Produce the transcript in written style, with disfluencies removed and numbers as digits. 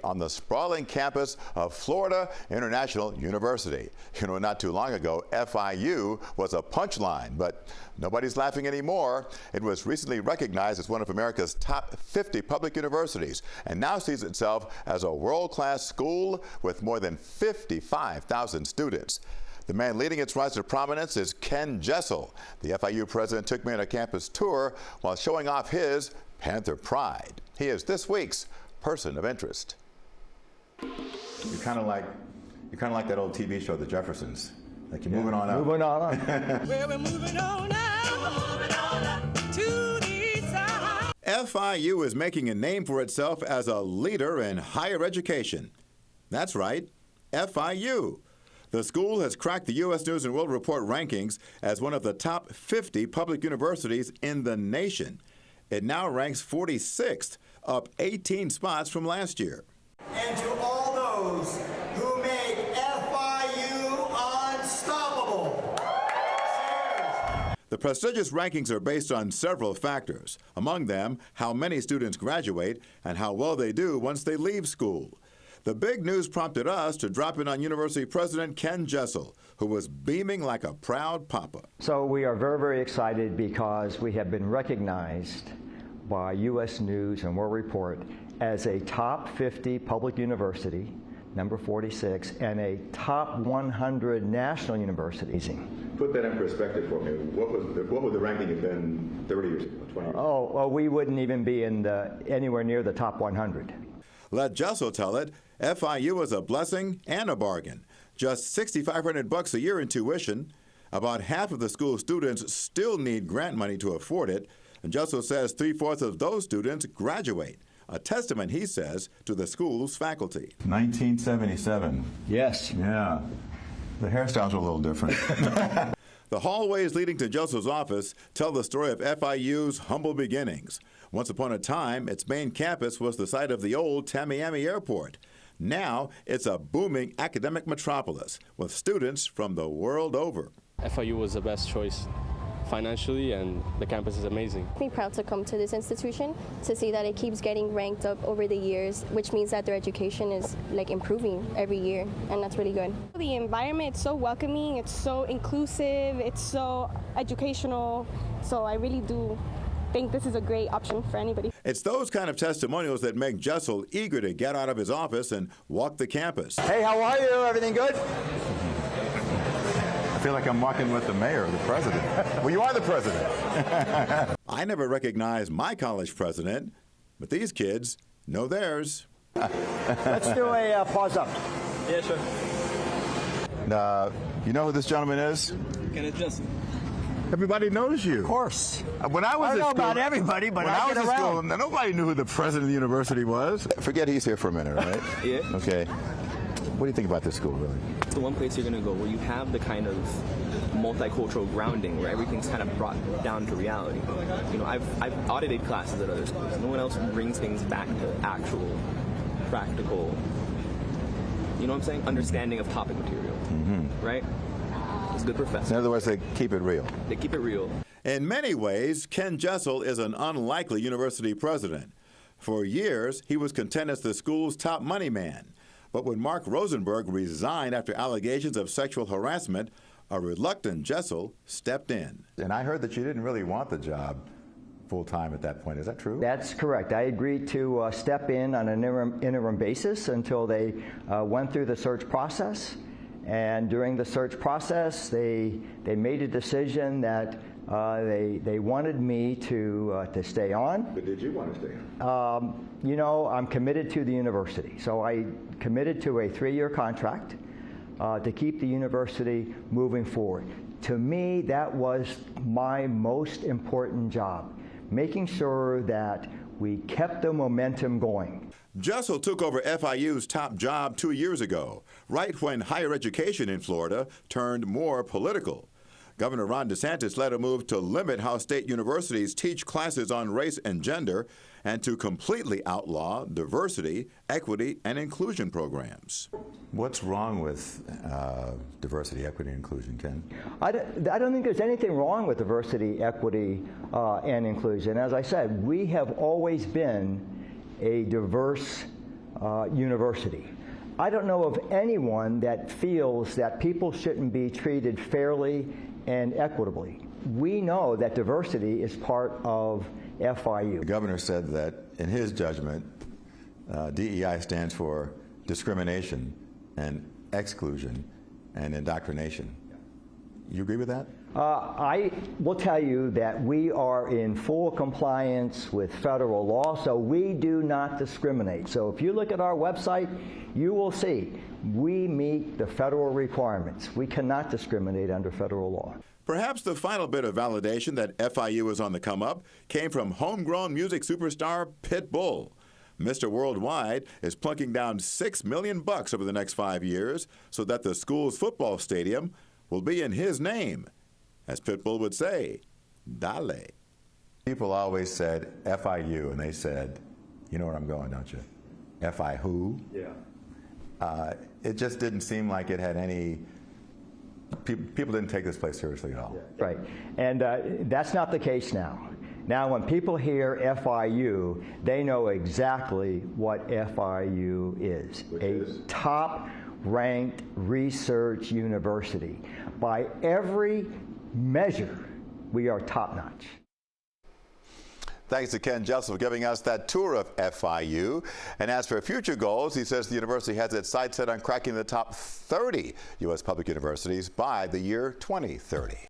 on the sprawling campus of Florida International University. You know, not too long ago, FIU was a punchline, but nobody's laughing anymore. It was recently recognized as one of America's top 50 public universities and now sees itself as a world-class school with more than 55,000 students. The man leading its rise to prominence is Ken Jessel. The FIU president took me on a campus tour while showing off his Panther pride. He is this week's person of interest. You're kind of like that old TV show, The Jeffersons. Like you're moving on up. Moving on up. Well, we're moving on now. Moving on up to the side. FIU is making a name for itself as a leader in higher education. That's right, FIU. The school has cracked the U.S. News & World Report rankings as one of the top 50 public universities in the nation. It now ranks 46th, up 18 spots from last year. And to all those who make FIU unstoppable. The prestigious rankings are based on several factors, among them how many students graduate and how well they do once they leave school. The big news prompted us to drop in on University President Ken Jessel, who was beaming like a proud papa. So we are very, very excited because we have been recognized by U.S. News & World Report as a top 50 public university, number 46, and a top 100 national university. Put that in perspective for me. What would the ranking have been 30 years ago, 20 years ago? Oh, well, we wouldn't even be in anywhere near the top 100. Let Jessel tell it, FIU was a blessing and a bargain. Just $6,500 a year in tuition. About half of the school's students still need grant money to afford it, and Jessel says 3/4 of those students graduate. A testament, he says, to the school's faculty. 1977. Yes. Yeah. The hairstyles are a little different. The hallways leading to Jessel's office tell the story of FIU's humble beginnings. Once upon a time, its main campus was the site of the old Miami Airport. Now, it's a booming academic metropolis with students from the world over. FIU was the best choice financially, and the campus is amazing. I'm proud to come to this institution to see that it keeps getting ranked up over the years, which means that their education is improving every year, and that's really good. The environment is so welcoming, it's so inclusive, it's so educational, so I really do think this is a great option for anybody. It's those kind of testimonials that make Jessel eager to get out of his office and walk the campus. Hey, how are you? Everything good? I feel like I'm walking with the mayor or the president. Well, you are the president. I never recognized my college president, but these kids know theirs. Let's do a pause up. Yeah, sure. You know who this gentleman is? Kenneth Jessel. Everybody knows you. Of course. When I was I don't know about everybody, but I get around. School, nobody knew who the president of the university was. Forget he's here for a minute, right? Yeah. Okay. What do you think about this school, really? It's the one place you're going to go where you have the kind of multicultural grounding where everything's kind of brought down to reality. You know, I've audited classes at other schools. No one else brings things back to actual, practical, you know what I'm saying, understanding of topic material, right? It's a good professor. In other words, they keep it real. They keep it real. In many ways, Ken Jessel is an unlikely university president. For years, he was content as the school's top money man. But when Mark Rosenberg resigned after allegations of sexual harassment, a reluctant Jessel stepped in. And I heard that you didn't really want the job full-time at that point. Is that true? That's correct. I agreed to step in on an interim basis until they went through the search process. And during the search process, they made a decision that they wanted me to stay on. But did you want to stay on? You know, I'm committed to the university. So I committed to a 3-year contract to keep the university moving forward. To me, that was my most important job, making sure that we kept the momentum going. Jessel took over FIU's top job 2 years ago, right when higher education in Florida turned more political. Governor Ron DeSantis led a move to limit how state universities teach classes on race and gender and to completely outlaw diversity, equity, and inclusion programs. What's wrong with diversity, equity, and inclusion, Ken? I don't think there's anything wrong with diversity, equity, and inclusion. As I said, we have always been a diverse university. I don't know of anyone that feels that people shouldn't be treated fairly and equitably. We know that diversity is part of FIU. The governor said that, in his judgment, DEI stands for discrimination and exclusion and indoctrination. You agree with that? I will tell you that we are in full compliance with federal law, so we do not discriminate. So if you look at our website, you will see we meet the federal requirements. We cannot discriminate under federal law. Perhaps the final bit of validation that FIU is on the come-up came from homegrown music superstar Pitbull. Mr. Worldwide is plunking down $6 million over the next 5 years so that the school's football stadium will be in his name. As Pitbull would say, dale. People always said FIU, and they said, you know where I'm going, don't you? FI who? Yeah. It just didn't seem like it had any, people didn't take this place seriously at all. Right, and that's not the case now. Now, when people hear FIU, they know exactly what FIU is. A top-ranked research university. By every measure, we are top-notch. Thanks to Ken Jessel for giving us that tour of FIU. And as for future goals, he says the university has its sights set on cracking the top 30 U.S. public universities by the year 2030.